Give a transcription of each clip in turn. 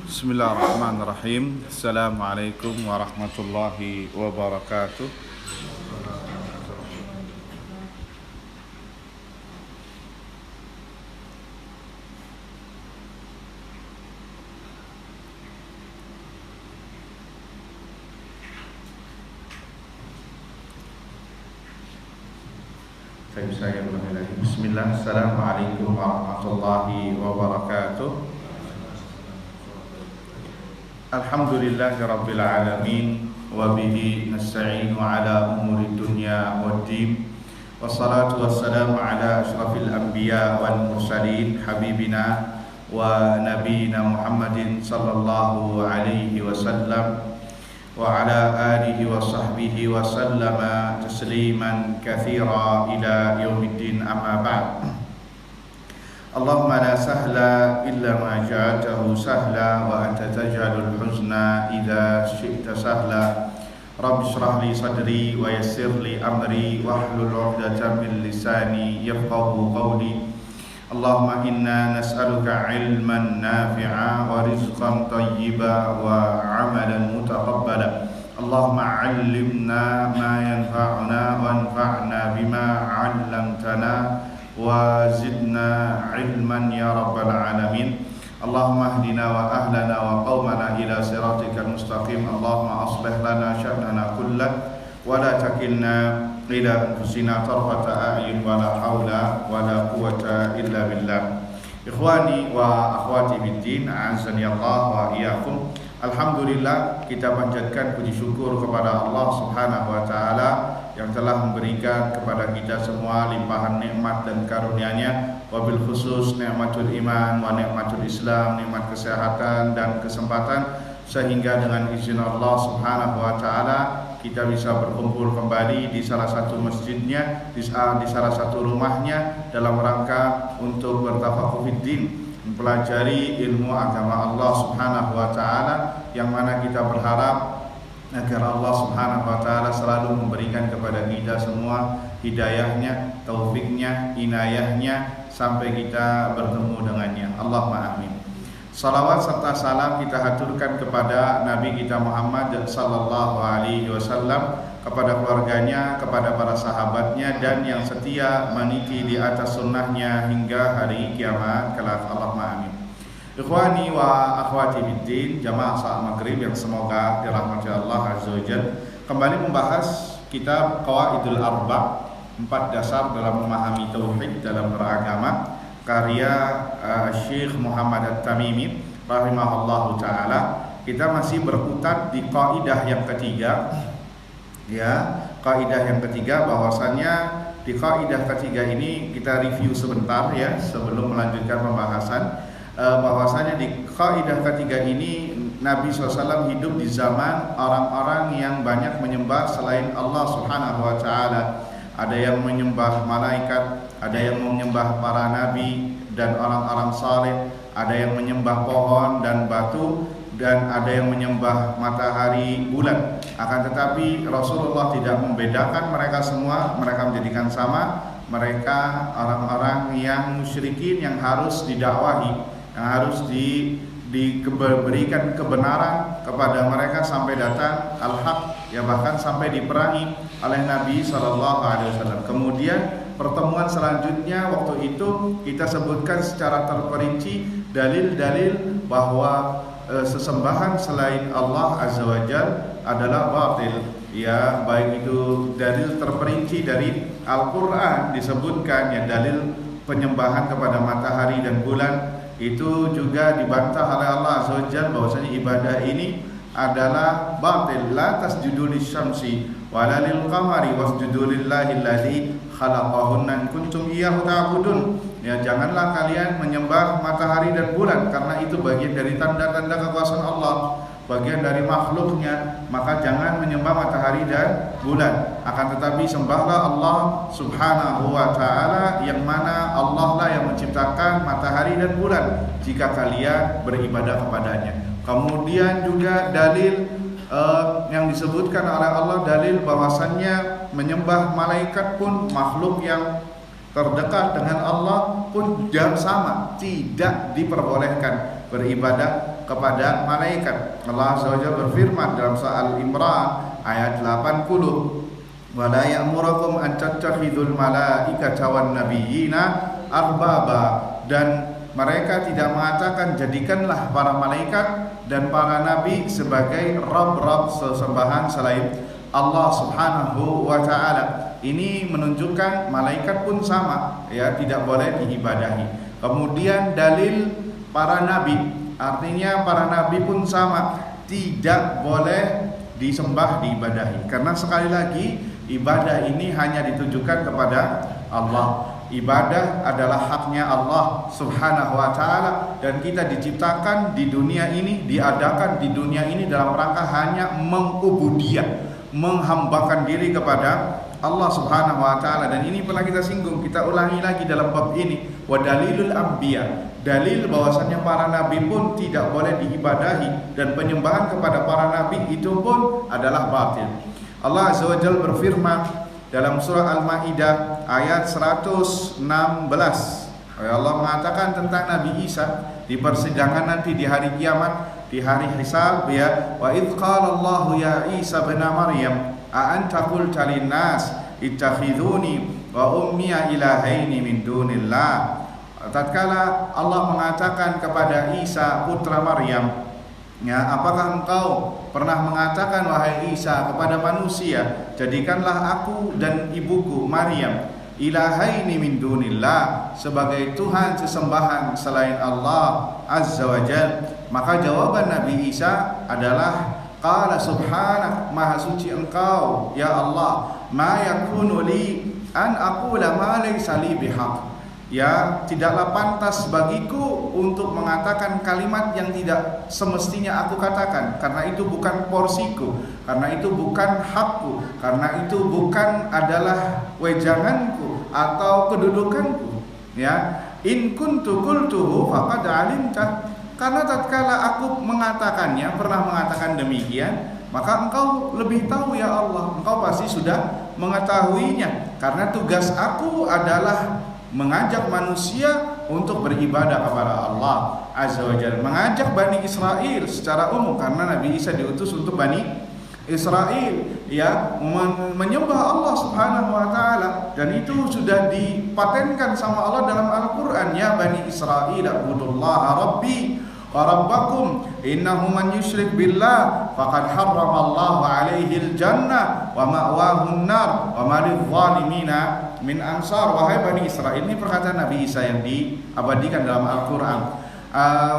Bismillahirrahmanirrahim. Assalamualaikum warahmatullahi wabarakatuh. Saya ulangi lagi. Bismillah. Assalamualaikum warahmatullahi wabarakatuh. Alhamdulillahi rabbil alamin wa bihi nasta'inu ala umuri dunya waddin. Wassalatu wassalamu ala asyrafil anbiya wal mursalin habibina wa nabiyina Muhammadin sallallahu alaihi wasallam wa ala alihi wa sahbihi wa sallama tasliman katsira ila yaumiddin, amma ba'd. Allahumma la sahla illa ma ja'altahu sahla wa anta taj'alul huzna idza syi'ta sahla. Rabbi shrah li sadri wa yassir li amri wahlul 'uqdatam min lisani yafqahu qawli. Allahumma inna nas'aluka 'ilman nafi'a wa rizqan thayyiba wa 'amalan mutaqabbala. Allahumma 'allimna ma yanfa'una wanfa'na bima 'allamtana wa zidna ilman ya rabbal alamin. Allahumma ahdina wa ahlana wa qaumana ila siratikal mustaqim. Allahumma aslih lana sya'nana kullah wa la takilna ila anfusina tarfata a'yun wa la haula wa la quwwata illa billah. Ikhwani wa akhwati biddin, a'azzani Allah wa iyyakum. Alhamdulillah, kita panjatkan puji syukur kepada Allah Subhanahu wa taala yang telah memberikan kepada kita semua limpahan nikmat dan karunia-Nya, wabil khusus nikmatul iman wa nikmatul Islam, nikmat kesehatan dan kesempatan, sehingga dengan izin Allah Subhanahu wa taala kita bisa berkumpul kembali di salah satu masjidnya, di salah satu rumahnya, dalam rangka untuk bertafaqquh fiddin, mempelajari ilmu agama Allah Subhanahu wa taala, yang mana kita berharap agar Allah Subhanahu wa taala selalu memberikan kepada kita semua hidayahnya, taufiknya, inayahnya sampai kita bertemu dengannya. Allahumma amin. Salawat serta salam kita haturkan kepada Nabi kita Muhammad sallallahu alaihi wasallam, kepada keluarganya, kepada para sahabatnya, dan yang setia meniti di atas sunnahnya hingga hari kiamat kelak. Allahumma amin. Ikhwani wa akhwati biddin, jamaah salat maghrib yang semoga dirahmati Allah azza wajalla, kembali membahas kitab Qawaidul Arba', 4 dasar dalam memahami tauhid dalam beragama, karya Syekh Muhammad At-Tamimi rahimahullahu taala. Kita masih berkutat di kaidah yang ketiga, ya, kaidah yang ketiga, bahwasannya di kaidah ketiga ini kita review sebentar ya sebelum melanjutkan pembahasan. Bahwasanya di kaidah ketiga ini Nabi SAW hidup di zaman orang-orang yang banyak menyembah selain Allah Subhanahu wa taala. Ada yang menyembah malaikat, ada yang menyembah para nabi dan orang-orang saleh, ada yang menyembah pohon dan batu, dan ada yang menyembah matahari, bulan. Akan tetapi Rasulullah tidak membedakan mereka semua, mereka menjadikan sama. Mereka orang-orang yang musyrikin yang harus didakwahi, yang harus diberikan kebenaran kepada mereka sampai datang al-haq, ya, bahkan sampai diperangi oleh Nabi SAW. Kemudian pertemuan selanjutnya waktu itu kita sebutkan secara terperinci dalil-dalil bahwa sesembahan selain Allah Azza wa Jalla adalah batil, ya, baik itu dalil terperinci dari Al-Quran disebutkan, ya, dalil penyembahan kepada matahari dan bulan, itu juga dibantah oleh Allah Azza wa Jalla bahwasanya ibadah ini adalah batil. La tasjudu lisyamsi wala lil qamari wasjudu lillahi alladzi khalaqahunna in kuntum iyyahu ta'budun. Ya, janganlah kalian menyembah matahari dan bulan karena itu bagian dari tanda-tanda kekuasaan Allah, bagian dari makhluknya, maka jangan menyembah matahari dan bulan. Akan tetapi sembahlah Allah Subhanahu wa taala, yang mana Allah lah yang menciptakan matahari dan bulan, jika kalian beribadah kepadanya. Kemudian juga dalil yang disebutkan oleh Allah, dalil bahwasannya menyembah malaikat pun, makhluk yang terdekat dengan Allah pun jam sama, tidak diperbolehkan beribadah kepada malaikat. Allah Azza wa Jalla berfirman dalam surah Al-Imran ayat 80, wala ya'murukum an tattakhidul malaikata wan nabiyyina arbaba, dan mereka tidak mengatakan jadikanlah para malaikat dan para nabi sebagai rabb-rabb sesembahan selain Allah Subhanahu wa taala. Ini menunjukkan malaikat pun sama, ya, tidak boleh diibadahi. Kemudian dalil para nabi, artinya para nabi pun sama, tidak boleh disembah, diibadahi. Karena sekali lagi ibadah ini hanya ditujukan kepada Allah. Ibadah adalah haknya Allah Subhanahu wa taala, dan kita diciptakan di dunia ini, diadakan di dunia ini dalam rangka hanya mengubudiyah, menghambakan diri kepada Allah Subhanahu wa taala. Dan ini pernah kita singgung, kita ulangi lagi dalam bab ini, wa dalilul anbiya, dalil bahwasannya para nabi pun tidak boleh diibadahi, dan penyembahan kepada para nabi itu pun adalah batil. Allah Azza wa Jalla berfirman dalam surah Al-Maidah ayat 116. Allah mengatakan tentang Nabi Isa di persidangan nanti di hari kiamat, di hari hisab, ya, wa idz qala Allah ya Isa ibn Maryam a anta qulta lin-nas ittakhiduni wa ummiya ilahaini min dunillah. Tatkala Allah mengatakan kepada Isa putra Maryam, ya, apakah engkau pernah mengatakan wahai Isa kepada manusia, jadikanlah aku dan ibuku Maryam ilahaini min dunillah, sebagai Tuhan sesembahan selain Allah Azza wa Jalla? Maka jawaban Nabi Isa adalah qala subhanak, maha suci engkau ya Allah, ma yakunu li an aqula ma laysa li bihaq, ya, tidaklah pantas bagiku untuk mengatakan kalimat yang tidak semestinya aku katakan, karena itu bukan porsiku, karena itu bukan hakku, karena itu bukan adalah wejanganku atau kedudukanku, ya. In kuntu qultuhu faqad alimta, karena tatkala aku mengatakannya, pernah mengatakan demikian, maka engkau lebih tahu ya Allah, engkau pasti sudah mengetahuinya, karena tugas aku adalah mengajak manusia untuk beribadah kepada Allah Azza wa Jalla, mengajak Bani Israel secara umum, karena Nabi Isa diutus untuk Bani Israel, ya, menyembah Allah Subhanahu wa taala, dan itu sudah dipatenkan sama Allah dalam Al-Qur'an, ya Bani Israel ibudullaha rabbi wa rabbakum innahu man yusyrik billah faqad harramallahu alaihil jannah wa ma'wahun nar wa ma lidh-dhalimina min ansar. Wahai Bani Israel, ini perkataan Nabi Isa yang diabadikan dalam Al-Quran.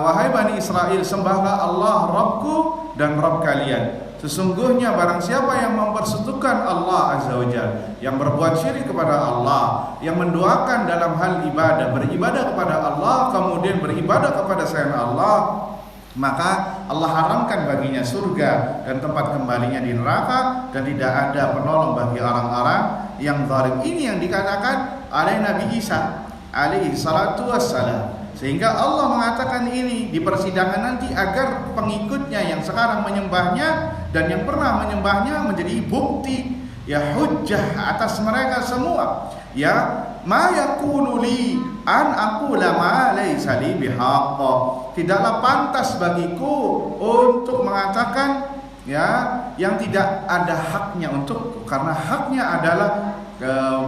Wahai Bani Israel, sembahlah Allah Rabbku dan Rabb kalian. Sesungguhnya barang siapa yang mempersekutukan Allah Azza wa Jalla, yang berbuat syirik kepada Allah, yang mendoakan dalam hal ibadah, beribadah kepada Allah kemudian beribadah kepada selain Allah, maka Allah haramkan baginya surga dan tempat kembalinya di neraka, dan tidak ada penolong bagi orang-orang yang zalim. Ini yang dikatakan oleh Nabi Isa alaihi salatu wassalam. Sehingga Allah mengatakan ini di persidangan nanti agar pengikutnya yang sekarang menyembahnya dan yang pernah menyembahnya menjadi bukti, ya, hujjah atas mereka semua. Ya, ma yakunu li an aqula ma laysa li bihaqq, tidaklah pantas bagiku untuk mengatakan, ya, yang tidak ada haknya untukku, karena haknya adalah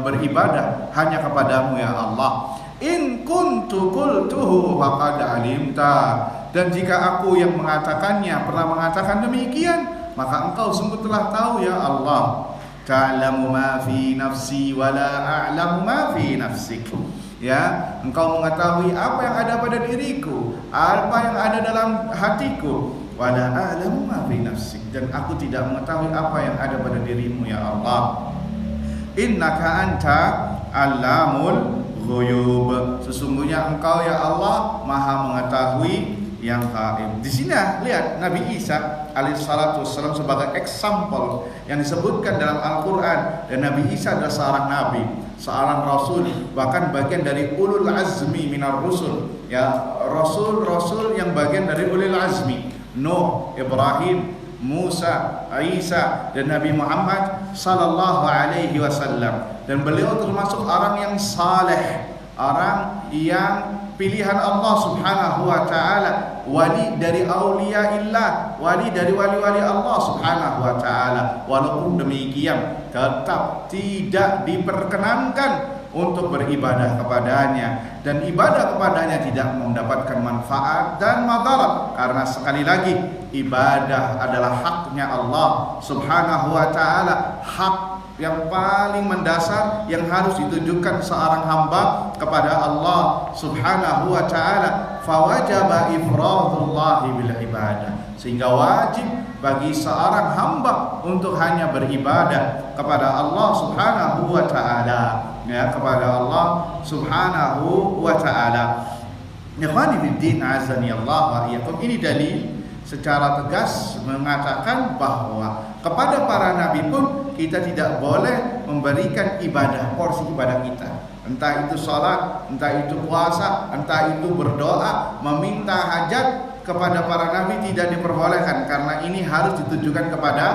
beribadah hanya kepadamu ya Allah. In kuntu qultuhu faqad alimta, dan jika aku yang mengatakannya pernah mengatakan demikian, maka engkau sungguh telah tahu ya Allah. Ta'lamu ma fi nafsi wa la a'lamu ma fi nafsik, ya, engkau mengetahui apa yang ada pada diriku, apa yang ada dalam hatiku, wa la a'lamu ma fi nafsik, dan aku tidak mengetahui apa yang ada pada dirimu ya Allah. Innaka anta allamul ghuyub, sesungguhnya engkau ya Allah maha mengetahui yang gaib. Di sini lihat Nabi Isa alaihissalatu wassalam sebagai example yang disebutkan dalam Al-Quran, dan Nabi Isa adalah seorang nabi, seorang rasul, bahkan bagian dari ulul azmi minar rusul, ya, rasul-rasul yang bagian dari ulul azmi, Nuh, Ibrahim, Musa, Isa, dan Nabi Muhammad sallallahu alaihi wasallam. Dan beliau termasuk orang yang saleh, orang yang pilihan Allah Subhanahu wa taala, wali dari auliyaillah, wali dari wali-wali Allah Subhanahu wa taala. Walaupun demikian tetap tidak diperkenankan untuk beribadah kepadanya, dan ibadah kepadanya tidak mendapatkan manfaat dan madarat, karena sekali lagi ibadah adalah haknya Allah Subhanahu wa taala, hak yang paling mendasar yang harus ditujukan seorang hamba kepada Allah Subhanahu wa taala. Fawajaba ifradullahi bil ibadah, sehingga wajib bagi seorang hamba untuk hanya beribadah kepada Allah Subhanahu wa taala, ya, kepada Allah Subhanahu wa taala. Ikhwani fiddin, azani Allah wa iyyakum. Ini dalil secara tegas mengatakan bahwa kepada para nabi pun kita tidak boleh memberikan ibadah, porsi ibadah kita, entah itu sholat, entah itu puasa, entah itu berdoa, meminta hajat kepada para nabi tidak diperbolehkan, karena ini harus ditujukan kepada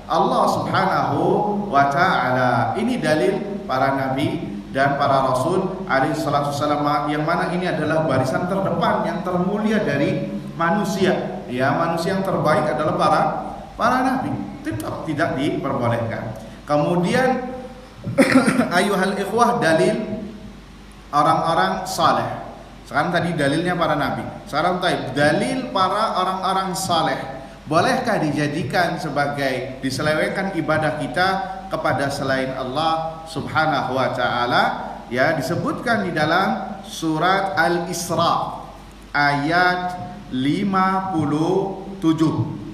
Allah Subhanahu wa taala. Ini dalil para nabi dan para rasul alaihi salatu wasallam, yang mana ini adalah barisan terdepan yang termulia dari manusia. Ya, manusia yang terbaik adalah para nabi, tetap tidak diperbolehkan. Kemudian ayuhal ikhwah, dalil orang-orang saleh. Sekarang tadi dalilnya para nabi, sekarang dalil para orang-orang saleh. Bolehkah dijadikan sebagai diselewengkan ibadah kita kepada selain Allah Subhanahu wa taala? Ya, disebutkan di dalam surat Al-Isra ayat 57.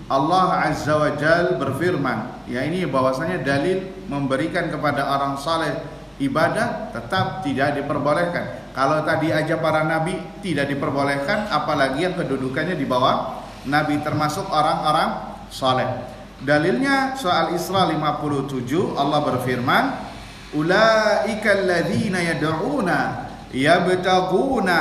Allah Azza wa Jal berfirman, ya, ini bahwasanya dalil memberikan kepada orang saleh ibadah tetap tidak diperbolehkan. Kalau tadi aja para nabi tidak diperbolehkan, apalagi yang kedudukannya di bawah nabi, termasuk orang-orang saleh. Dalilnya soal Isra 57, Allah berfirman, ulaika alladzina yad'una yabtaguna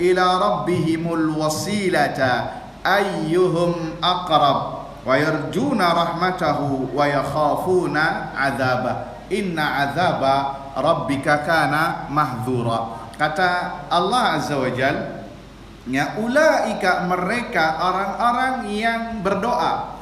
ila rabbihimul wasilata ayyuhum aqrab wa yarjuna rahmatahu wa yakhafuna azaba inna azaba rabbika kana mahdzura. Kata Allah Azza wa Jalla, ya, ulaika mereka orang-orang yang berdoa,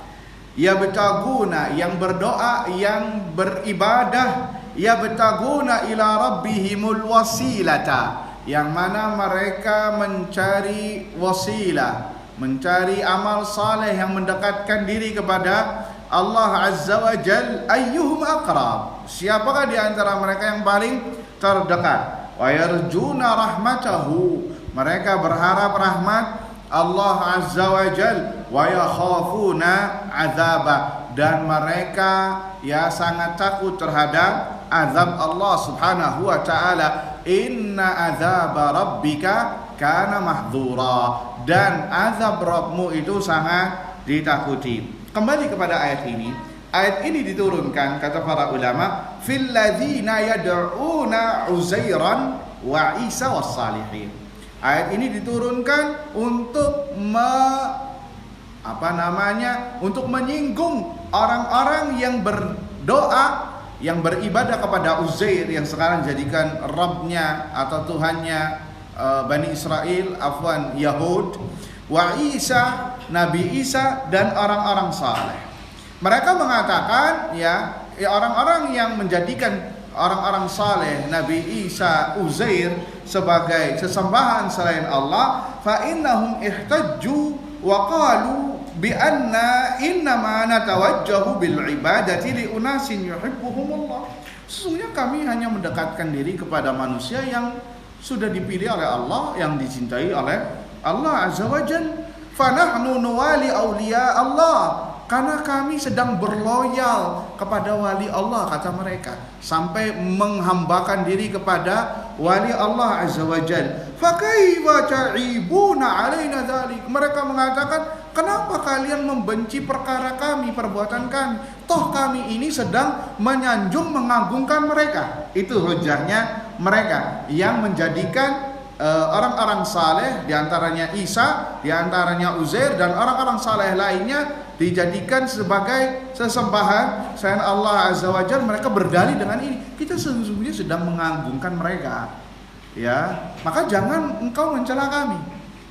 ya betaguna, yang berdoa, yang beribadah, ya betaguna ila rabbihimul wasilata, yang mana mereka mencari wasilah, mencari amal saleh yang mendekatkan diri kepada Allah Azza wa Jal. Ayyuhum aqrab, siapakah di antara mereka yang paling terdekat? Wa yarjuna rahmatahu, mereka berharap rahmat Allah Azza wa Jal. Wa yakhafuna azaba, dan mereka ya sangat takut terhadap azab Allah Subhanahu wa taala. Inna azaba rabbika kana mahdzura, dan azab Rabbmu itu sangat ditakuti. Kembali kepada ayat ini. Ayat ini diturunkan, kata para ulama, fil ladzina yad'una Uzairan wa Isa was salihin. Ayat ini diturunkan untuk untuk menyinggung orang-orang yang berdoa, yang beribadah kepada Uzair, yang sekarang jadikan Rabbnya atau Tuhannya Bani Israel, Yahud, wa Isa, Nabi Isa, dan orang-orang saleh. Mereka mengatakan, ya orang-orang yang menjadikan orang-orang saleh, Nabi Isa, Uzair sebagai sesembahan selain Allah, fa innahum ihtajju wa qalu bi anna innama natawajjahu bil ibadati li unasin yuhibbuhumullah. Sesungguhnya kami hanya mendekatkan diri kepada manusia yang sudah dipilih oleh Allah, yang dicintai oleh Allah Azza wa Jalla. Fa nahnu nuwali awliya Allah, karena kami sedang berloyal kepada wali Allah, kata mereka, sampai menghambakan diri kepada wali Allah Azza wa Jalla. Fa kaifa ta'ibuna alaina dzalik, mereka mengatakan, kenapa kalian membenci perkara kami, perbuatan kami? Toh kami ini sedang menyanjung, mengagungkan mereka. Itu hujahnya mereka yang menjadikan orang-orang saleh, diantaranya Isa, diantaranya Uzair, dan orang-orang saleh lainnya dijadikan sebagai sesembahan selain Allah Azza wa Jalla. Mereka berdalih dengan ini, kita sesungguhnya sedang mengagungkan mereka. Ya, maka jangan engkau mencela kami.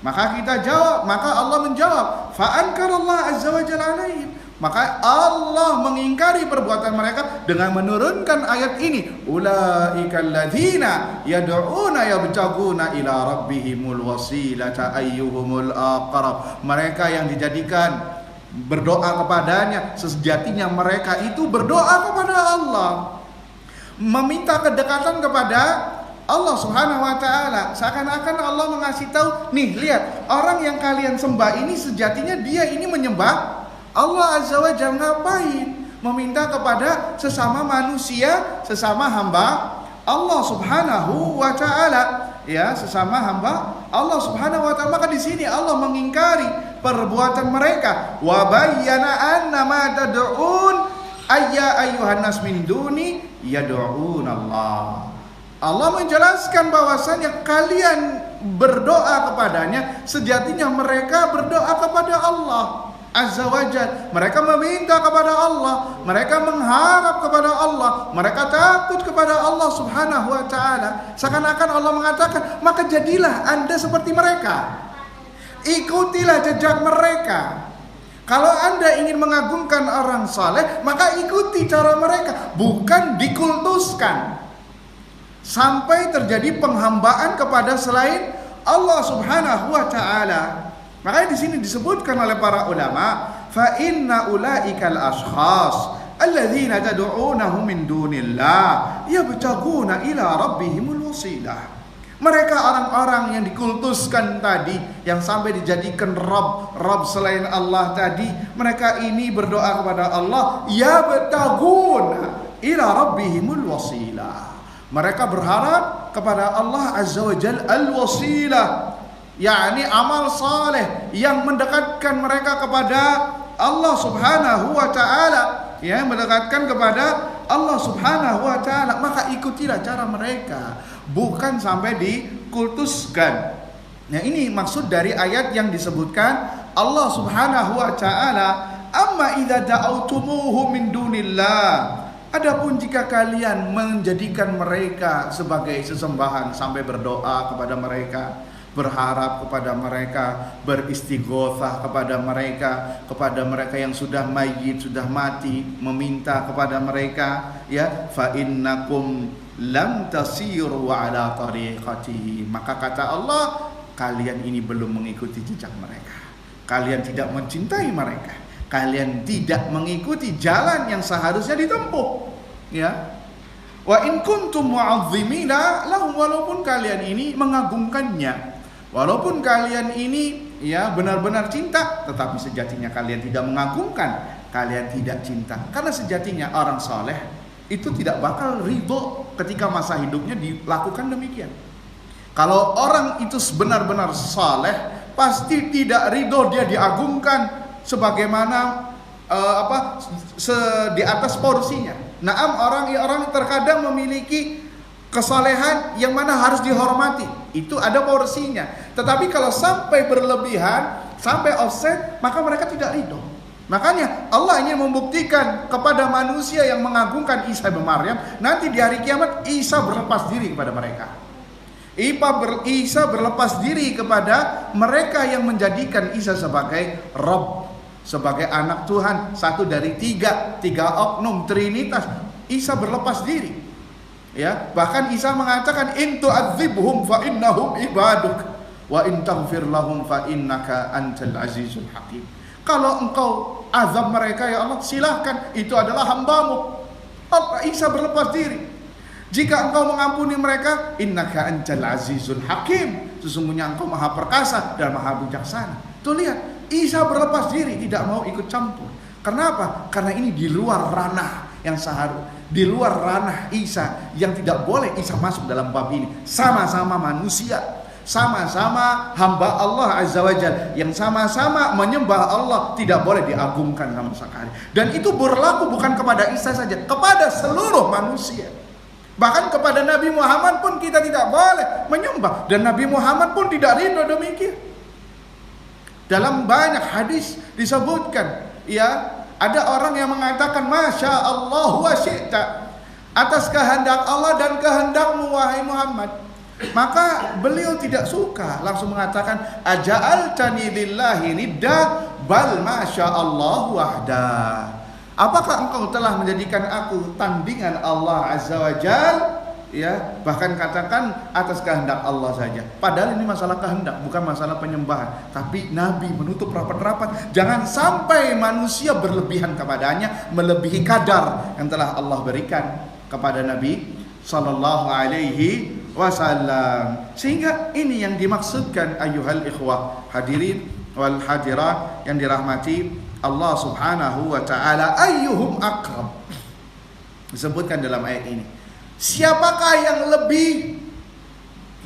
Maka kita jawab, maka Allah menjawab, fa ankarallahu azza wa jalla alaihim. Maka Allah mengingkari perbuatan mereka dengan menurunkan ayat ini, ulaikal ladzina yad'una yabtaguna ila rabbihimul wasilata ayyuhumul aqrab. Mereka yang dijadikan berdoa kepadanya, sejatinya mereka itu berdoa kepada Allah, meminta kedekatan kepada Allah Subhanahu wa taala. Seakan-akan Allah mengasih tahu, nih lihat, orang yang kalian sembah ini sejatinya dia ini menyembah Allah Azza wa Jalla. Ngapain? Meminta kepada sesama manusia, sesama hamba Allah Subhanahu wa taala. Ya, sesama hamba Allah Subhanahu wa taala. Maka di sini Allah mengingkari perbuatan mereka. Wa bayyana anna ma tad'un ayyuhan nas min duni yad'un Allah. Allah menjelaskan bahwasanya kalian berdoa kepadanya, sejatinya mereka berdoa kepada Allah Azza wa Jalla. Mereka meminta kepada Allah, mereka mengharap kepada Allah, mereka takut kepada Allah Subhanahu wa taala. Seakan-akan Allah mengatakan, maka jadilah Anda seperti mereka. Ikutilah jejak mereka. Kalau Anda ingin mengagungkan orang saleh, maka ikuti cara mereka, bukan dikultuskan sampai terjadi penghambaan kepada selain Allah Subhanahu wa taala. Makanya di sini disebutkan oleh para ulama, fa inna ulaikal ashkhas alladzina tad'unahum min dunillah yabtaguna ila rabbihimul wasilah. Mereka orang-orang yang dikultuskan tadi, yang sampai dijadikan Rabb selain Allah tadi, mereka ini berdoa kepada Allah, yabtaguna ila rabbihimul wasilah. Mereka berharap kepada Allah Azza wa Jalla al-wasilah, yakni amal saleh yang mendekatkan mereka kepada Allah Subhanahu wa taala, ya, mendekatkan kepada Allah Subhanahu wa taala. Maka ikutilah cara mereka, bukan sampai dikultuskan. Nah, ini maksud dari ayat yang disebutkan Allah Subhanahu wa taala, amma idza da'awtumuhu min dunillah. Adapun jika kalian menjadikan mereka sebagai sesembahan, sampai berdoa kepada mereka, berharap kepada mereka, beristighosah kepada mereka yang sudah mayyit, sudah mati, meminta kepada mereka, ya, fa innakum lam tasiru ala tariqatihi. Maka kata Allah, kalian ini belum mengikuti jejak mereka. Kalian tidak mencintai mereka. Kalian tidak mengikuti jalan yang seharusnya ditempuh, ya. Wa in kuntum mu'azzimina lahum, walaupun kalian ini mengagungkannya, walaupun kalian ini, ya, benar-benar cinta, tetapi sejatinya kalian tidak mengagungkan, kalian tidak cinta. Karena sejatinya orang saleh itu tidak bakal ridho ketika masa hidupnya dilakukan demikian. Kalau orang itu benar-benar saleh, pasti tidak ridho dia diagungkan sebagaimana di atas porsinya. Naam, orang terkadang memiliki kesalehan yang mana harus dihormati, itu ada porsinya. Tetapi kalau sampai berlebihan, sampai offset, maka mereka tidak ridho. Makanya Allah ingin membuktikan kepada manusia yang mengagungkan Isa bin Maryam, nanti di hari kiamat Isa berlepas diri kepada mereka. Isa berlepas diri kepada mereka yang menjadikan Isa sebagai Rabb, sebagai anak Tuhan, satu dari tiga oknum Trinitas. Isa berlepas diri, ya. Bahkan Isa mengatakan, in tu'adzibhum fa innahum ibaduk wa in taghfir lahum fa innaka antal azizul hakim. Kalau engkau azab mereka, ya Allah, silahkan, itu adalah hambamu. Isa berlepas diri. Jika engkau mengampuni mereka, innaka antal azizul hakim, sesungguhnya engkau maha perkasa dan maha bijaksana. Tuh lihat, Isa berlepas diri, tidak mau ikut campur. Kenapa? Karena ini di luar ranah yang seharusnya, di luar ranah Isa, yang tidak boleh Isa masuk dalam bab ini. Sama-sama manusia, sama-sama hamba Allah Azza wa Jalla, yang sama-sama menyembah Allah, tidak boleh diagungkan sama sekali. Dan itu berlaku bukan kepada Isa saja, kepada seluruh manusia. Bahkan kepada Nabi Muhammad pun kita tidak boleh menyembah, dan Nabi Muhammad pun tidak ridho demikian. Dalam banyak hadis disebutkan, ya, ada orang yang mengatakan Masya Allah wa syi'ta, atas kehendak Allah dan kehendakmu wahai Muhammad. Maka beliau tidak suka, langsung mengatakan aja'altani lillahi nidda bal masya Allah wahda. Apakah engkau telah menjadikan aku tandingan Allah Azza wa Jal? Ya, bahkan katakan atas kehendak Allah saja. Padahal ini masalah kehendak, bukan masalah penyembahan. Tapi Nabi menutup rapat-rapat, jangan sampai manusia berlebihan kepadanya, melebihi kadar yang telah Allah berikan kepada Nabi sallallahu alaihi wasallam. Sehingga ini yang dimaksudkan ayyuhal ikhwah hadirin wal hadirat yang dirahmati Allah Subhanahu wa taala, ayyuhum aqrab. Disebutkan dalam ayat ini, siapakah yang lebih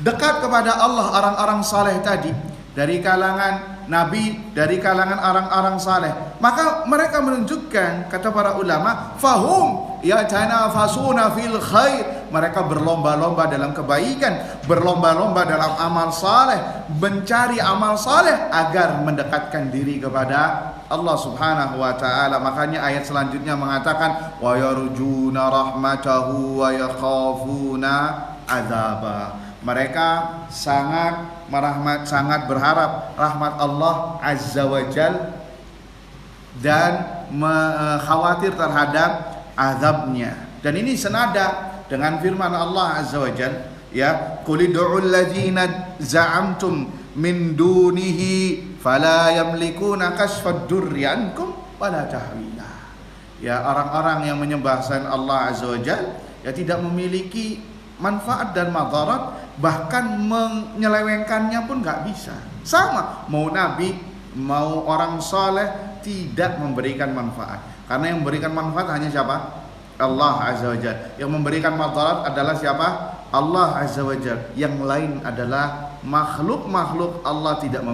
dekat kepada Allah? Orang-orang saleh tadi, dari kalangan Nabi, dari kalangan orang-orang saleh. Maka mereka menunjukkan, kata para ulama, fahum yatanafasuna fil khair. Mereka berlomba-lomba dalam kebaikan, berlomba-lomba dalam amal saleh, mencari amal saleh agar mendekatkan diri kepada Allah Subhanahu wa taala. Makanya ayat selanjutnya mengatakan wa yarjuna rahmatahu wa yakhafuna adzaba. Mereka sangat berharap rahmat Allah Azza wa Jal dan khawatir terhadap azabnya. Dan ini senada dengan firman Allah Azza wa Jal, ya, qul ud'ul ladzina za'amtum min dunihi fala yamlikuna kashfad durri ankum wala tahwila. Ya, orang-orang yang menyembah selain Allah Azza wa Jal, ya, tidak memiliki manfaat dan madarat, bahkan menyelewengkannya pun nggak bisa. Sama, mau nabi, mau orang soleh, tidak memberikan manfaat. Karena yang memberikan manfaat hanya siapa? Allah Azza wa Jalla. Yang memberikan madarat adalah siapa? Allah Azza wa Jalla. Yang lain adalah makhluk-makhluk Allah, tidak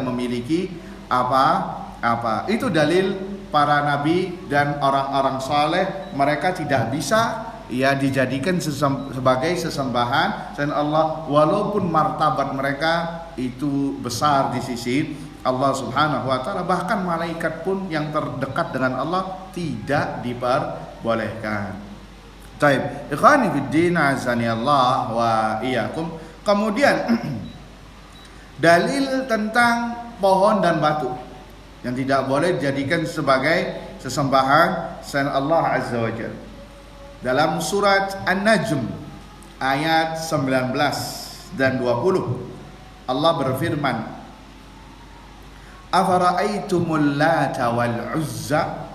memiliki apa-apa. Itu dalil para nabi dan orang-orang saleh, mereka tidak bisa ya dijadikan sebagai sesembahan selain Allah, walaupun martabat mereka itu besar di sisi Allah Subhanahu wa taala. Bahkan malaikat pun yang terdekat dengan Allah tidak diperbolehkan. Taib, ikhwani fiddin azani Allah wa iyyakum. Kemudian dalil tentang pohon dan batu yang tidak boleh dijadikan sebagai sesembahan selain Allah Azza wa Jalla. Dalam surat An-Najm ayat 19 dan 20 Allah berfirman, afara'aitumul lata wal uzza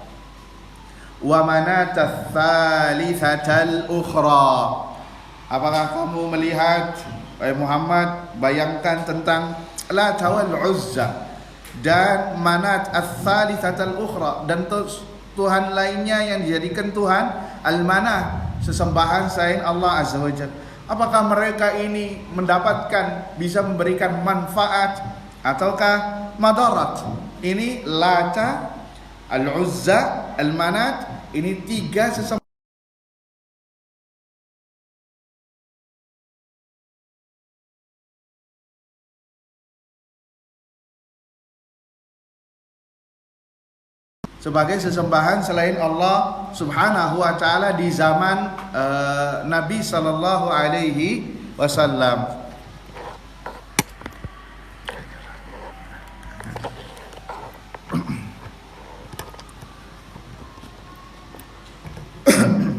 wa manata tsalitsatal ukhra. Apakah kamu melihat, wahai Muhammad, bayangkan tentang Lata wal Uzza dan Manat ats-tsalitsatal ukhra, dan Tuhan lainnya yang dijadikan Tuhan Al-Manah, sesembahan selain Allah Azza wa Jalla. Apakah mereka ini mendapatkan, bisa memberikan manfaat ataukah madarat? Ini Lata, Al-Uzza, Al-Manat, ini tiga sesembahan sebagai sesembahan selain Allah Subhanahu wa taala di zaman Nabi sallallahu alaihi wasallam.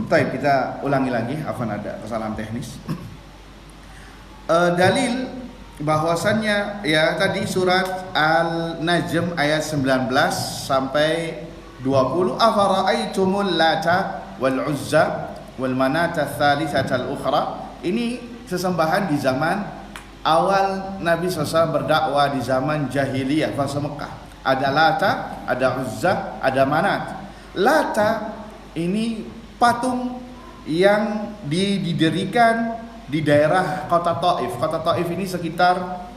Baik, kita ulangi lagi, afwan ada kesalahan teknis. Dalil bahwasannya ya tadi surat Al-Najm ayat 19 sampai 20, afara'aitumul lata wal uzza wal manata tsalitsatal ukhra. Ini sesembahan di zaman awal Nabi SAW berdakwah, di zaman jahiliyah fase Mekah. Ada Lata, ada Uzza, ada Manat. Lata ini patung yang didirikan di daerah kota Taif. Kota Taif ini sekitar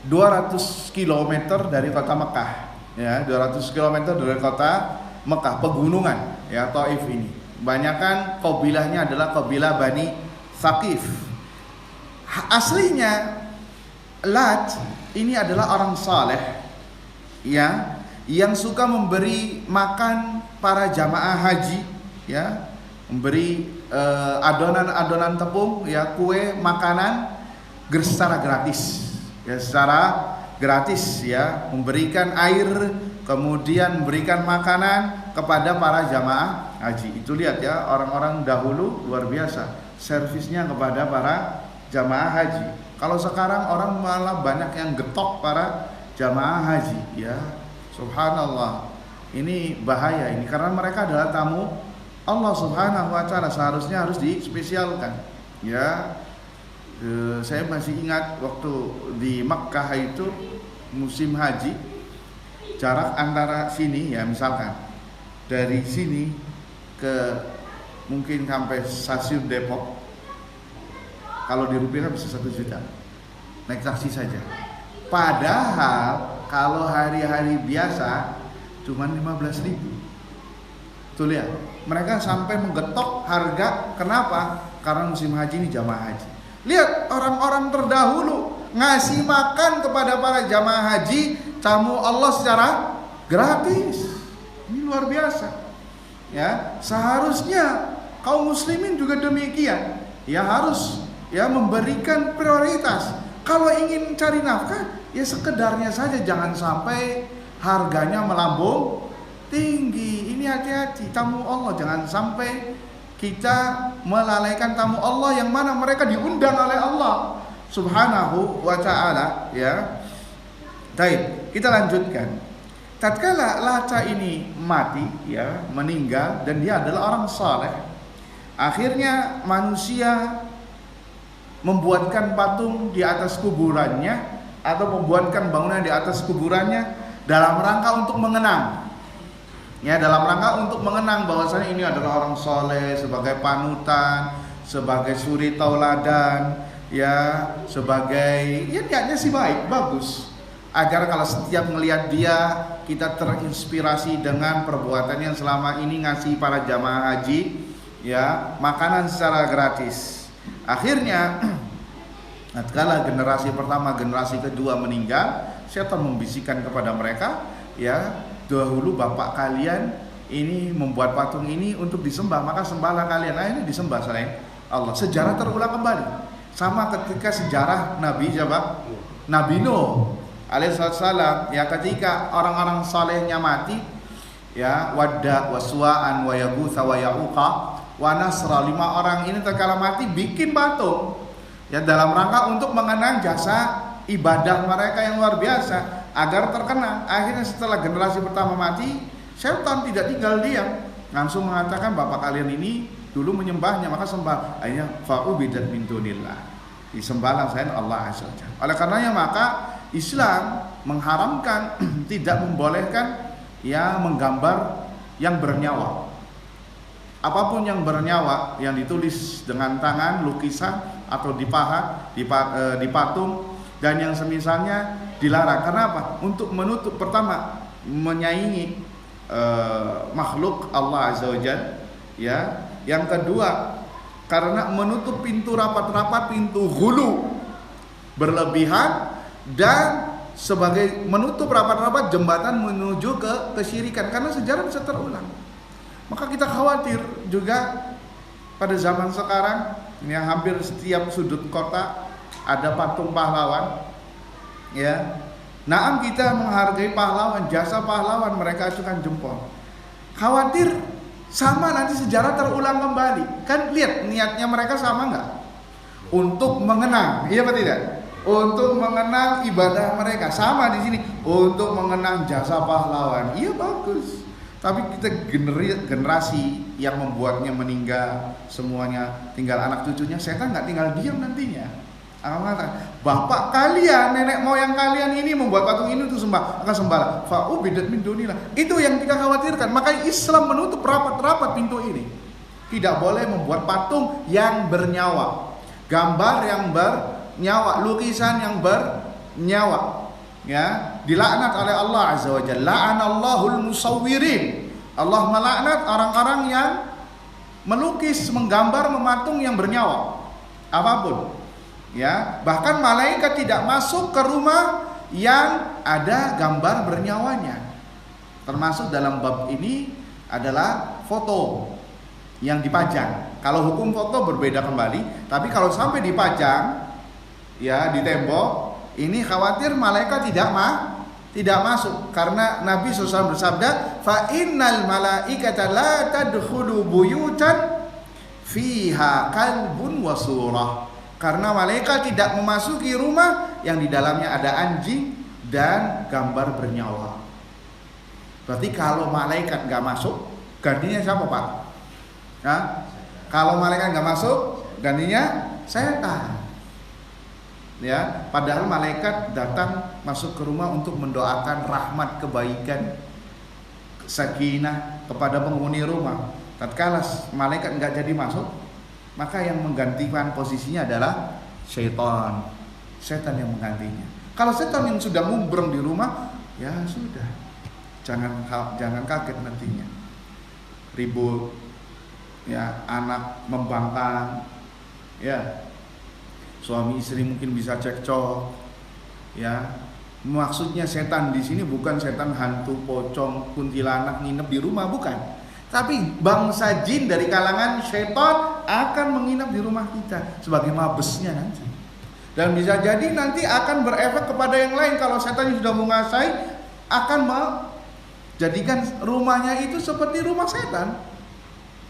200 km dari kota Mekah. Ya, 200 km dari kota Mekah, pegunungan ya Taif ini. Banyakan kabilahnya adalah kabilah Bani Thaqif. Aslinya Lat ini adalah orang saleh ya, yang suka memberi makan para jamaah haji ya, memberi adonan-adonan tepung, ya, kue, makanan secara gratis, ya, secara gratis, ya, memberikan air, kemudian memberikan makanan kepada para jamaah haji. Itu lihat ya, orang-orang dahulu luar biasa servisnya kepada para jamaah haji. Kalau sekarang orang malah banyak yang getok para jamaah haji, ya, subhanallah. Ini bahaya ini, karena mereka adalah tamu Allah Subhanahu wa taala, seharusnya harus dispesialkan, ya. Saya masih ingat waktu di Makkah itu musim haji, jarak antara sini, ya, misalkan dari sini ke mungkin sampai stasiun Depok, kalau dirupiahkan bisa 1 juta naik taksi saja. Padahal kalau hari-hari biasa cuma 15.000. Tuh lihat, mereka sampai menggetok harga. Kenapa? Karena musim haji ini jamaah haji. Lihat, orang-orang terdahulu ngasih makan kepada para jamaah haji, tamu Allah, secara gratis. Ini luar biasa, ya. Seharusnya kaum muslimin juga demikian, ya, harus, ya, memberikan prioritas. Kalau ingin cari nafkah, ya sekedarnya saja, jangan sampai harganya melambung tinggi. Ini hati-hati, tamu Allah, jangan sampai kita melalaikan tamu Allah yang mana mereka diundang oleh Allah Subhanahu wa ta'ala, ya. Baik, kita lanjutkan. Tatkala Laca ini mati, ya, meninggal, dan dia adalah orang saleh, akhirnya manusia membuatkan patung di atas kuburannya atau membuatkan bangunan di atas kuburannya dalam rangka untuk mengenang, ya, dalam rangka untuk mengenang bahwasanya ini adalah orang soleh, sebagai panutan, sebagai suri tauladan, ya, sebagai, ya, niatnya sih baik, bagus, agar kalau setiap melihat dia kita terinspirasi dengan perbuatan yang selama ini ngasih para jamaah haji, ya, makanan secara gratis. Akhirnya tatkala generasi pertama, generasi kedua meninggal, setan membisikkan kepada mereka, ya, dahulu bapak kalian ini membuat patung ini untuk disembah, maka sembahlah kalian. Nah, ini disembah selain Allah. Sejarah terulang kembali, sama ketika sejarah Nabi siapa? Nabi Nuh alaihissalam, ya, ketika orang-orang salehnya mati, ya, Wadda, Waswa'an, wa Yaghutsa, wa Ya'uqa, wa Nasra, 5 orang ini tatkala mati bikin patung, ya, dalam rangka untuk mengenang jasa ibadah mereka yang luar biasa, agar terkenang. Akhirnya setelah generasi pertama mati, setan tidak tinggal diam, langsung mengatakan bapak kalian ini dulu menyembahnya, maka sembah. Akhirnya fa'ubidat min dunillah, disembahlah selain Allah azza wajalla. Oleh karenanya maka Islam mengharamkan tidak membolehkan, ya, menggambar yang bernyawa. Apapun yang bernyawa, yang ditulis dengan tangan, lukisan atau dipahat, dipatung dan yang semisalnya dilarang. Kenapa? Untuk menutup, pertama, menyaingi makhluk Allah azza wajalla, ya. Yang kedua, karena menutup pintu rapat-rapat, pintu hulu berlebihan, dan sebagai menutup rapat-rapat jembatan menuju ke kesyirikan, karena sejarah bisa terulang. Maka kita khawatir juga pada zaman sekarang ini, hampir setiap sudut kota ada patung pahlawan, ya. Naam, kita menghargai pahlawan, jasa pahlawan, mereka acungkan jempol. Khawatir sama nanti sejarah terulang kembali. Kan lihat niatnya mereka sama nggak? Untuk mengenang, iya apa tidak? Untuk mengenang ibadah mereka, sama di sini untuk mengenang jasa pahlawan. Iya, bagus. Tapi kita generasi yang membuatnya meninggal, semuanya tinggal anak cucunya, setan nggak tinggal diam nantinya. Bapak kalian, nenek moyang kalian ini membuat patung ini untuk sembah, akan sembahlah. Fa'ubidat min dunillah. Itu yang kita khawatirkan. Makanya Islam menutup rapat-rapat pintu ini. Tidak boleh membuat patung yang bernyawa, gambar yang bernyawa, lukisan yang bernyawa, ya, dilaknat oleh Allah azza wajalla. La'anallahul musawwirin. Allah melaknat orang-orang yang melukis, menggambar, mematung yang bernyawa apapun, ya. Bahkan malaikat tidak masuk ke rumah yang ada gambar bernyawanya. Termasuk dalam bab ini adalah foto, yang dipajang. Kalau hukum foto berbeda kembali, tapi kalau sampai dipajang ya di tembok, ini khawatir malaikat tidak masuk, karena Nabi SAW bersabda, fa innal malaikata la tadkhulu buyutan fiha kalbun wa surah. Karena malaikat tidak memasuki rumah yang di dalamnya ada anjing dan gambar bernyawa. Berarti kalau malaikat nggak masuk, gantinya siapa, Pak? Nah, kalau malaikat nggak masuk, gantinya setan. Ya, padahal malaikat datang masuk ke rumah untuk mendoakan rahmat, kebaikan, sakinah kepada penghuni rumah. Tatkala malaikat nggak jadi masuk, maka yang menggantikan posisinya adalah syaitan. Setan yang menggantinya. Kalau setan yang sudah ngumbreng di rumah, ya sudah, jangan kaget nantinya. Ribut, ya, anak membangkang, ya, suami istri mungkin bisa cekcok, ya. Maksudnya setan di sini bukan setan hantu, pocong, kuntilanak nginep di rumah, bukan. Tapi bangsa jin dari kalangan syaitan akan menginap di rumah kita sebagai mabesnya nanti. Dan bisa jadi nanti akan berefek kepada yang lain. Kalau setan sudah menguasai, akan menjadikan rumahnya itu seperti rumah setan.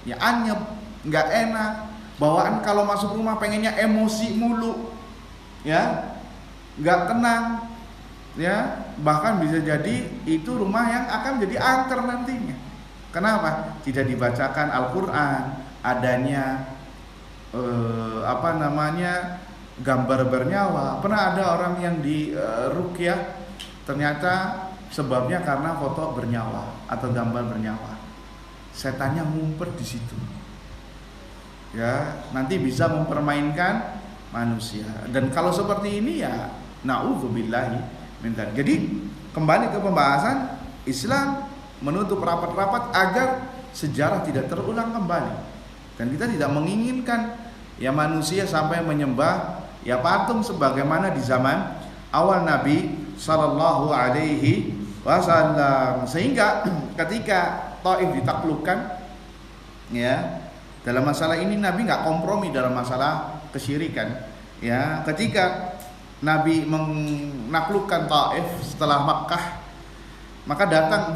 Ya, anyep, nggak enak. Bawaan kalau masuk rumah pengennya emosi mulu, ya, nggak tenang, ya. Bahkan bisa jadi itu rumah yang akan jadi angker nantinya. Kenapa? Tidak dibacakan Al-Quran, adanya gambar bernyawa. Pernah ada orang yang di ruqyah, ternyata sebabnya karena foto bernyawa atau gambar bernyawa. Setannya ngumpet di situ. Ya, nanti bisa mempermainkan manusia. Dan kalau seperti ini ya naudzubillahi min dzalik. Jadi kembali ke pembahasan, Islam menutup rapat-rapat agar sejarah tidak terulang kembali. Dan kita tidak menginginkan ya manusia sampai menyembah ya patung sebagaimana di zaman awal Nabi sallallahu alaihi wasallam. Sehingga ketika Taif ditaklukkan, ya, dalam masalah ini Nabi nggak kompromi dalam masalah kesyirikan. Ya, ketika Nabi menaklukkan Taif setelah Makkah, maka datang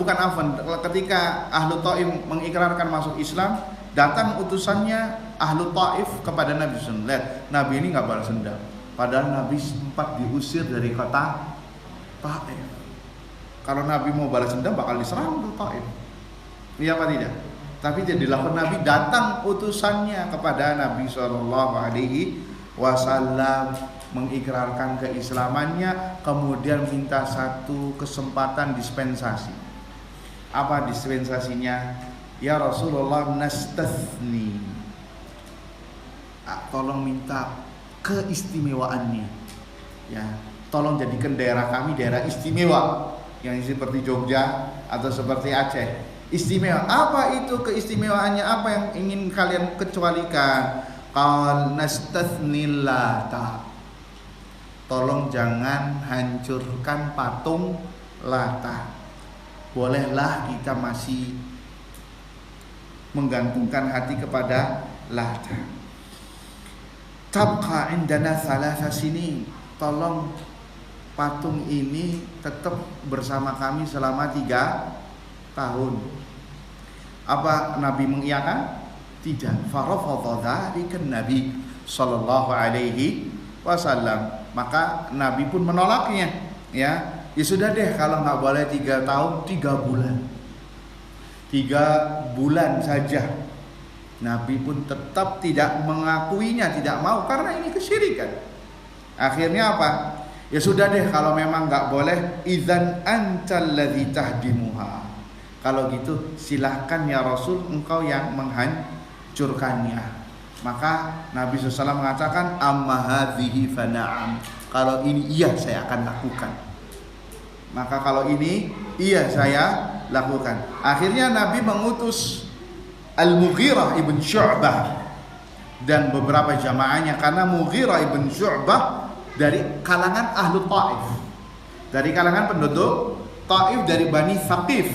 ketika Ahlu Taif mengikrarkan masuk Islam, datang utusannya Ahlu Taif kepada Nabi SAW. Lihat, Nabi ini nggak balas dendam. Padahal Nabi sempat diusir dari kota Taif. Kalau Nabi mau balas dendam bakal diserang ke Taif. Iya apa tidak? Tapi tidak dilakukan. Nabi datang utusannya kepada Nabi SAW, mengikrarkan keislamannya, kemudian minta satu kesempatan dispensasi. Apa dispensasinya? Ya Rasulullah, nastathni, tolong minta keistimewaannya, ya, tolong jadikan daerah kami daerah istimewa, yang seperti Jogja atau seperti Aceh. Istimewa. Apa itu keistimewaannya? Apa yang ingin kalian kecualikan? Qal nastathni Lata, tolong jangan hancurkan patung Lata. Bolehlah kita masih menggantungkan hati kepada Lata. Tabqa indana thalatha sinin, tolong patung ini tetap bersama kami selama 3 tahun. Apa Nabi mengiyakan? Tidak. Farafadha dzalika Nabi sallallahu alaihi wasallam. Maka Nabi pun menolaknya, ya. Ya sudah deh, kalau nggak boleh 3 tahun, 3 bulan. 3 bulan saja. Nabi pun tetap tidak mengakuinya, tidak mau, karena ini kesyirikan. Akhirnya apa? Ya sudah deh, kalau memang nggak boleh, idzan antal ladzi tahdimuha. Kalau gitu silahkan ya Rasul, engkau yang menghancurkannya. Maka Nabi SAW mengatakan, amma hadhihi fana'am, kalau ini iya saya akan lakukan. Maka kalau ini iya saya lakukan. Akhirnya Nabi mengutus Al-Mughirah ibn Syu'bah dan beberapa jamaahnya, karena Mughirah ibn Syu'bah dari kalangan Ahlu Taif, dari kalangan penduduk Taif, dari Bani Thaqif.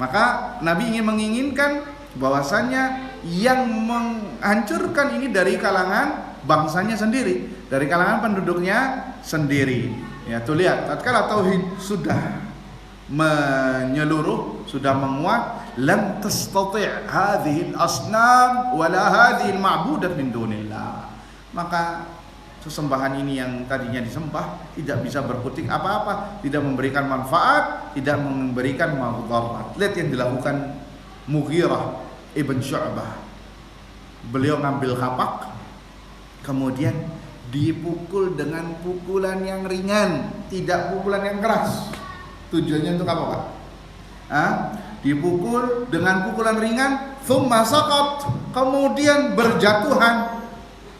Maka Nabi ingin menginginkan bahwasannya yang menghancurkan ini dari kalangan bangsanya sendiri, dari kalangan penduduknya sendiri. Ya, tuh lihat, tatkala tauhid sudah menyeluruh, sudah menguat, lam tastati' hadhihi al-asnam wala hadhihi al-ma'budat min dunillah. Maka sesembahan ini yang tadinya disembah tidak bisa berkutik apa-apa, tidak memberikan manfaat, tidak memberikan madarat. Lihat yang dilakukan Mughirah ibn Syu'bah. Beliau ngambil kapak, kemudian dipukul dengan pukulan yang ringan, tidak pukulan yang keras. Tujuannya untuk apa, Pak? Dipukul dengan pukulan ringan, thumma saqat, kemudian berjatuhan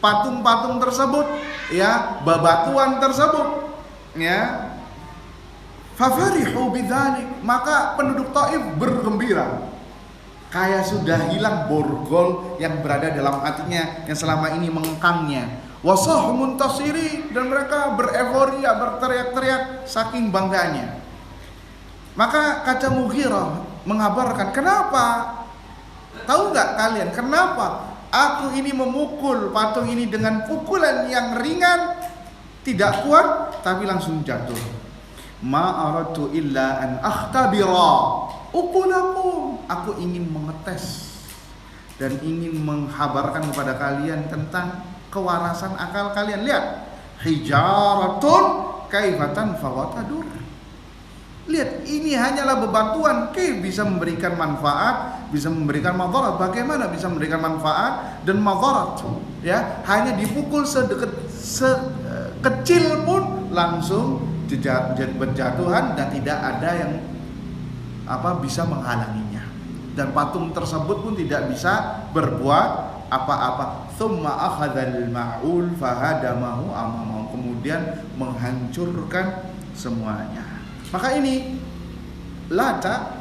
patung-patung tersebut, ya, babatuan tersebut, ya. Fafarihu bidzalik, maka penduduk Taif bergembira. Kayak sudah hilang borgol yang berada dalam hatinya yang selama ini mengekangnya. Wasah muntasiri, dan mereka bereforia, berteriak-teriak saking bangganya. Maka kata Mughirah mengabarkan, kenapa? Tahu nggak kalian kenapa aku ini memukul patung ini dengan pukulan yang ringan, tidak kuat, tapi langsung jatuh. Ma aradtu illa an akhtabira ukulakum. Aku ingin mengetes dan ingin menghabarkan kepada kalian tentang kewarasan akal kalian. Lihat, hijaratun kaifatan fawatadur. Lihat, ini hanyalah bebatuan, bisa memberikan manfaat, bisa memberikan madarat. Bagaimana bisa memberikan manfaat dan madarat? Ya, hanya dipukul sekecil pun langsung berjatuhan dan tidak ada yang bisa menghalanginya. Dan patung tersebut pun tidak bisa berbuat apa-apa. Tsumma akhadzal ma'ul fahadamahu amamahu, kemudian menghancurkan semuanya. Maka ini Lata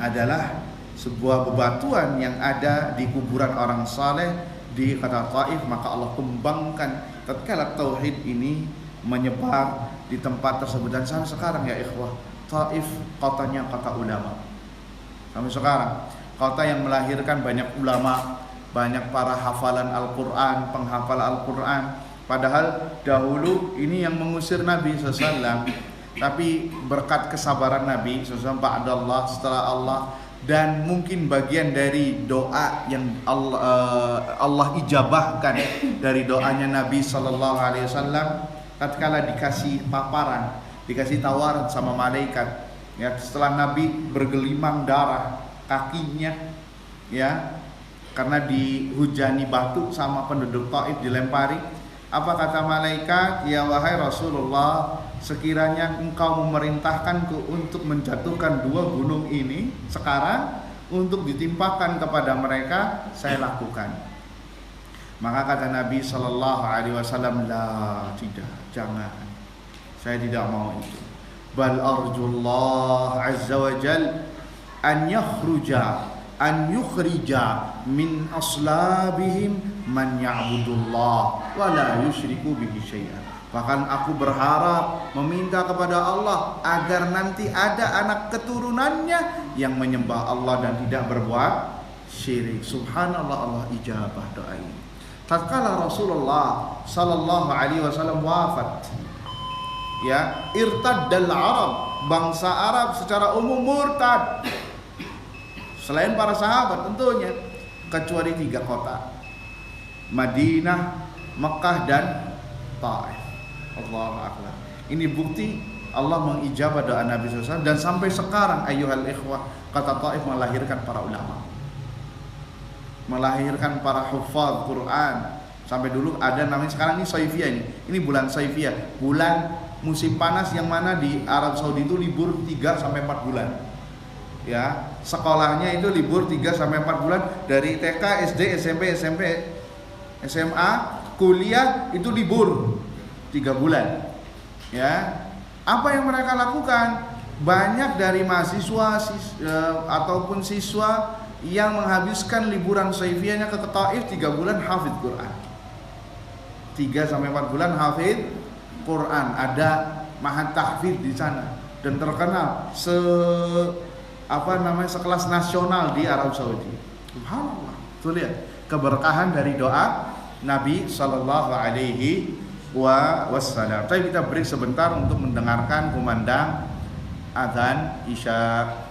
adalah sebuah bebatuan yang ada di kuburan orang saleh di kota Taif. Maka Allah kembangkan tatkala tauhid ini menyebar di tempat tersebut. Dan sampai sekarang, ya ikhwah, Taif kotanya kota ulama. Sampai sekarang kota yang melahirkan banyak ulama, banyak para hafalan Al-Quran, penghafal Al-Quran. Padahal dahulu ini yang mengusir Nabi SAW. Tapi berkat kesabaran Nabi SAW ba'dallah, setelah Allah, dan mungkin bagian dari doa yang Allah ijabahkan dari doanya Nabi SAW, tatkala dikasih paparan, dikasih tawaran sama malaikat, ya, setelah Nabi bergelimang darah kakinya, ya, karena dihujani batu sama penduduk Taif, dilempari. Apa kata malaikat? Ya wahai Rasulullah, sekiranya engkau memerintahkanku untuk menjatuhkan dua gunung ini sekarang untuk ditimpakan kepada mereka, saya lakukan. Maka kata Nabi SAW, la, tidak, jangan, saya tidak mau itu. Bal arjullah azza wa jal an yukhrija min aslabihim man ya'budullah wa la yusyriku bihi syai'an. Bahkan aku berharap, meminta kepada Allah agar nanti ada anak keturunannya yang menyembah Allah dan tidak berbuat syirik. Subhanallah, Allah ijabah doa ini. Tatkala Rasulullah sallallahu alaihi wasallam wafat, ya, irtaddal Arab, bangsa Arab secara umum murtad. Selain para sahabat tentunya, kecuali 3 kota, Madinah, Mekah, dan Taif. Allahu akbar. Ini bukti Allah mengijabah doa Nabi SAW. Dan sampai sekarang ayyuhal ikhwah, kata Taif melahirkan para ulama, melahirkan para hufaz Quran. Sampai dulu ada namanya, sekarang ini Saifiyah, ini bulan Saifiyah, bulan musim panas yang mana di Arab Saudi itu libur 3-4 bulan. Ya, sekolahnya itu libur 3-4 bulan, dari TK, SD, SMP, SMA, kuliah itu libur 3 bulan. Ya, apa yang mereka lakukan? Banyak dari mahasiswa ataupun siswa yang menghabiskan liburan saifiyahnya ke Taif 3 bulan hafid Quran. 3-4 bulan hafid Quran. Ada mahat tahfidz di sana dan terkenal sekelas nasional di Arab Saudi. Subhanallah. Tuh lihat keberkahan dari doa Nabi sallallahu alaihi wasallam. Tapi kita break sebentar untuk mendengarkan kumandang azan Isya.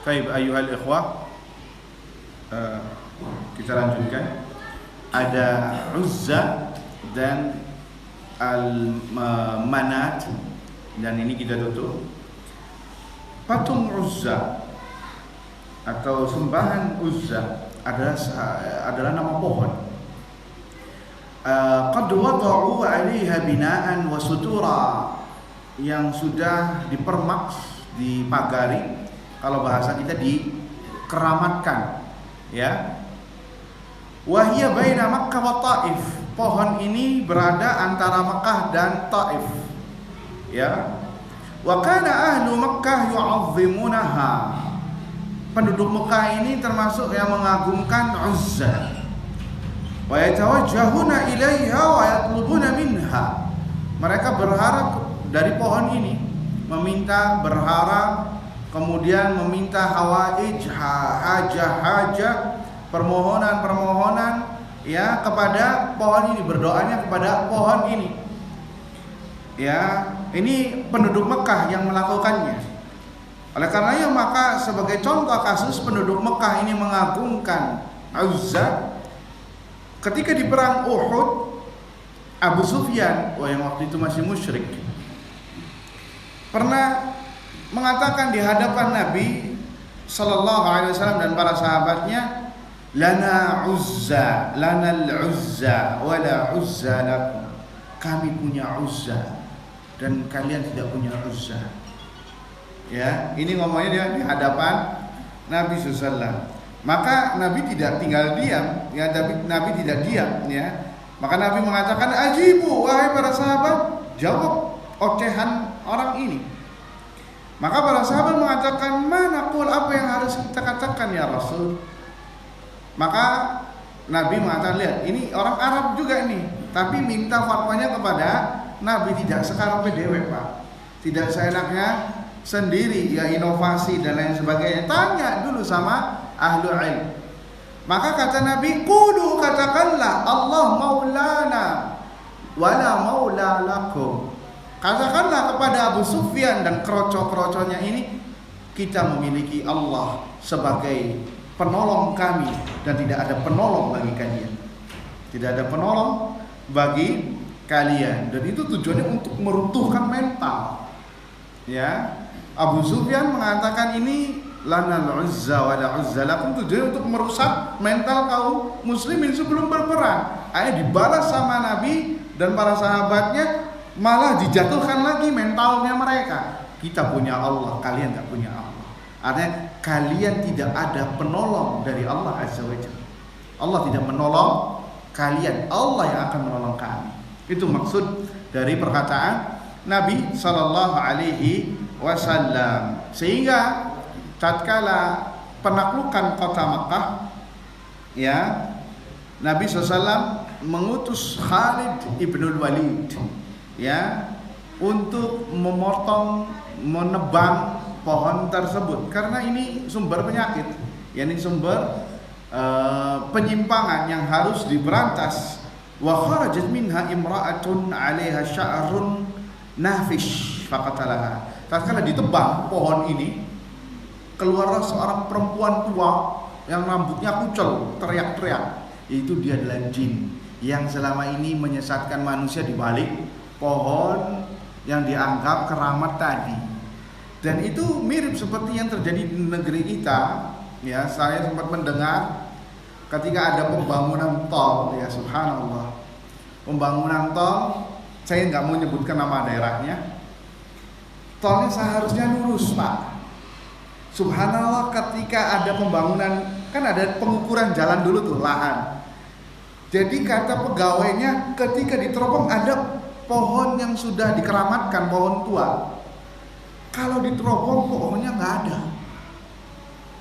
Baik, ayuhal ikhwah, kita lanjutkan. Ada Uzza dan Al-Manat, dan ini kita tutup. Patung Uzza atau sembahan Uzza adalah nama pohon. Qad wada'u 'alaiha bina'an wa sutura, yang sudah dipermaks, dipagari, kalau bahasa kita dikeramatkan, ya. Wahia baina Makkah wa Taif. Pohon ini berada antara Makkah dan Taif, ya. Wa kana ahlu Makkah yu'azzimunaha. Penduduk Mekah ini termasuk yang mengagungkan Uzza. Wa yatawajjahuna ilaiha wa yatlubuna minha. Mereka berharap dari pohon ini, berharap, kemudian meminta hawaij, hajah-hajah, permohonan-permohonan, ya, kepada pohon ini, berdoanya kepada pohon ini, ya. ini penduduk Mekah yang melakukannya. Oleh karenanya maka sebagai contoh kasus penduduk Mekah ini mengagungkan Uzza, ketika di perang Uhud, Abu Sufyan, yang waktu itu masih musyrik, pernah mengatakan di hadapan Nabi Sallallahu Alaihi Wasallam dan para sahabatnya, lana Uzza, lana al-Uzza, wala Uzza lakum. Kami punya Uzza dan kalian tidak punya Uzza. Ya, ini ngomongnya dia di hadapan Nabi SAW. Maka Nabi tidak tinggal diam, ya, Nabi tidak diam, ya. Maka Nabi mengatakan, ajibu, wahai para sahabat, jawab ocehan orang ini. Maka para sahabat mengatakan, mana qul, apa yang harus kita katakan ya Rasul? Maka Nabi mengatakan, lihat, ini orang Arab juga nih, tapi minta fatwanya kepada Nabi, tidak sekarang PDW Pak, tidak seenaknya sendiri, ya, inovasi dan lain sebagainya. Tanya dulu sama ahlul ilm. Maka kata Nabi, qulu, katakanlah, Allah maulana wala maula lakum. Katakanlah kepada Abu Sufyan dan kroco-kroconya ini, kita memiliki Allah sebagai penolong kami dan tidak ada penolong bagi kalian. Tidak ada penolong bagi kalian. Dan itu tujuannya untuk meruntuhkan mental. Ya, Abu Sufyan mengatakan ini lanal uzza wa la uzza lakum, tujuannya untuk merusak mental kaum muslimin sebelum berperang. Akhirnya dibalas sama Nabi dan para sahabatnya, malah dijatuhkan lagi mentalnya mereka. Kita punya Allah, kalian tak punya Allah. Artinya kalian tidak ada penolong dari Allah Azza wa Jalla. Allah tidak menolong kalian, Allah yang akan menolong kami. Itu maksud dari perkataan Nabi Sallallahu Alaihi Wasallam. Sehingga tatkala penaklukan kota Makkah, ya, Nabi SAW mengutus Khalid ibnul Walid, ya, untuk memotong, menebang pohon tersebut karena ini sumber penyakit, yakni sumber penyimpangan yang harus diberantas. Wa kharajat minha imra'atun 'alaiha sya'run nafish faqatalaha. Tatkala ditebang pohon ini, keluarlah seorang perempuan tua yang rambutnya kucel, teriak-teriak. Itu dia adalah jin yang selama ini menyesatkan manusia di balik pohon yang dianggap keramat tadi. Dan itu mirip seperti yang terjadi di negeri kita. Ya, saya sempat mendengar ketika ada pembangunan tol, ya subhanallah. Pembangunan tol, saya nggak mau menyebutkan nama daerahnya. Tolnya seharusnya lurus, Pak. Subhanallah, ketika ada pembangunan, kan ada pengukuran jalan dulu tuh, lahan. Jadi kata pegawainya, ketika diterobong ada pohon yang sudah dikeramatkan, pohon tua. Kalau diterobong pohonnya nggak ada.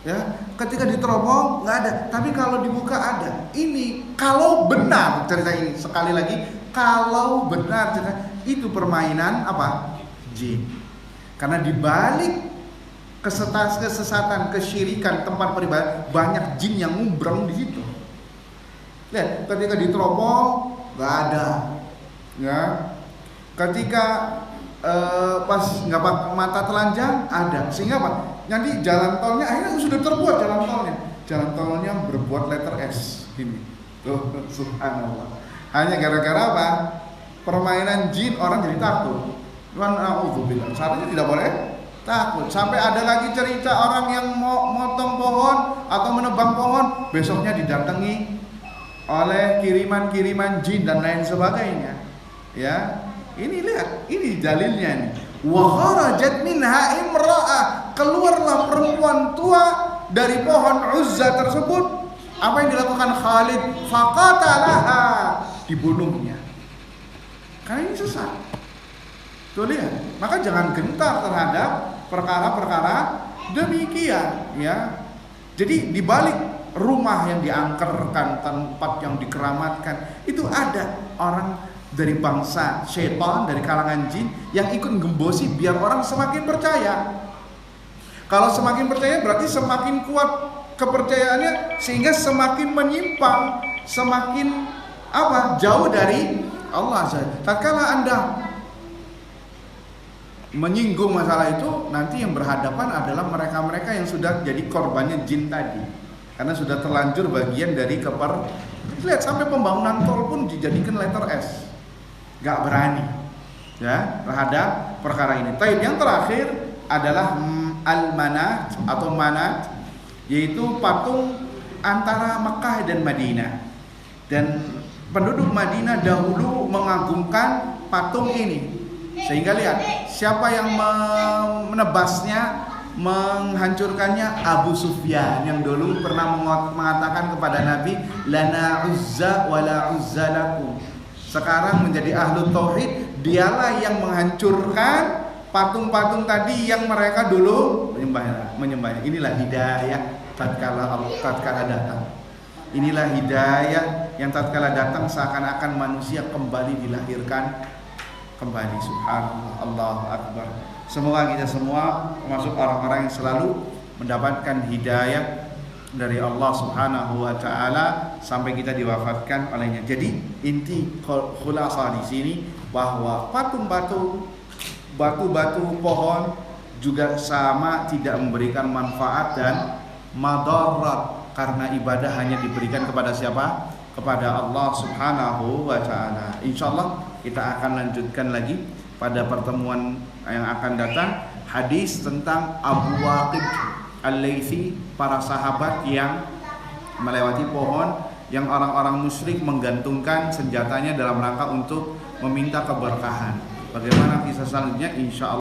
Ya, ketika diterobong nggak ada, tapi kalau dibuka ada. Ini kalau benar cerita ini, sekali lagi, kalau benar cerita itu permainan apa? Jin. Karena dibalik kesesatan, kesyirikan, tempat peribadatan, banyak jin yang ngumbreng di situ. Lihat, ketika diterobong nggak ada, ya. Ketika pas nggak pakai mata telanjang ada, sehingga apa? Nanti jalan tolnya akhirnya sudah terbuat jalan tolnya. Jalan tolnya berbuat letter S ini. Tuh, subhanallah. Hanya gara-gara apa? Permainan jin, orang jadi takut. Na'udzubillah. Seharusnya tidak boleh takut. Sampai ada lagi cerita orang yang mau motong pohon atau menebang pohon, besoknya didatangi oleh kiriman-kiriman jin dan lain sebagainya. Ya, ini lihat, ini dalilnya nih. Wa kharajat minha imra'ah, keluarlah perempuan tua dari pohon Uzza tersebut. Apa yang dilakukan Khalid? Faqatalaha, dibunuhnya. Karena ini sesat. Tuh lihat, maka jangan gentar terhadap perkara-perkara demikian, ya. Jadi di balik rumah yang diangkerkan, tempat yang dikeramatkan, itu ada orang dari bangsa syaitan, dari kalangan jin yang ikut gembosi biar orang semakin percaya. Kalau semakin percaya berarti semakin kuat kepercayaannya, sehingga semakin menyimpang, semakin apa? Jauh dari Allah. Tatkala Anda menyinggung masalah itu, nanti yang berhadapan adalah mereka-mereka yang sudah jadi korbannya jin tadi, karena sudah terlanjur bagian dari lihat sampai pembangunan tol pun dijadikan letter S, gak berani ya terhadap perkara ini. Taib yang terakhir adalah al-manat atau manat, yaitu patung antara Mekah dan Madinah. Dan penduduk Madinah dahulu mengagungkan patung ini, sehingga lihat siapa yang menebasnya, menghancurkannya, Abu Sufyan yang dulu pernah mengatakan kepada Nabi, lana uzza wala uzza lakum. Sekarang menjadi ahlu tauhid, dialah yang menghancurkan patung-patung tadi yang mereka dulu menyembahnya. Inilah hidayah tatkala datang. Inilah hidayah yang tatkala datang seakan-akan manusia kembali dilahirkan kembali. Subhanallah, Allahu Akbar. Semoga kita semua termasuk orang-orang yang selalu mendapatkan hidayah dari Allah Subhanahu wa taala sampai kita diwafatkan olehnya. Jadi inti khulasah di sini bahwa patung-patung, batu-batu, pohon juga sama tidak memberikan manfaat dan madarat, karena ibadah hanya diberikan kepada siapa? Kepada Allah Subhanahu wa taala. Insyaallah kita akan lanjutkan lagi pada pertemuan yang akan datang hadis tentang Abu Waqid Al-Laythi, para sahabat yang melewati pohon yang orang-orang musyrik menggantungkan senjatanya dalam rangka untuk meminta keberkahan. Bagaimana kisah selanjutnya? Insyaallah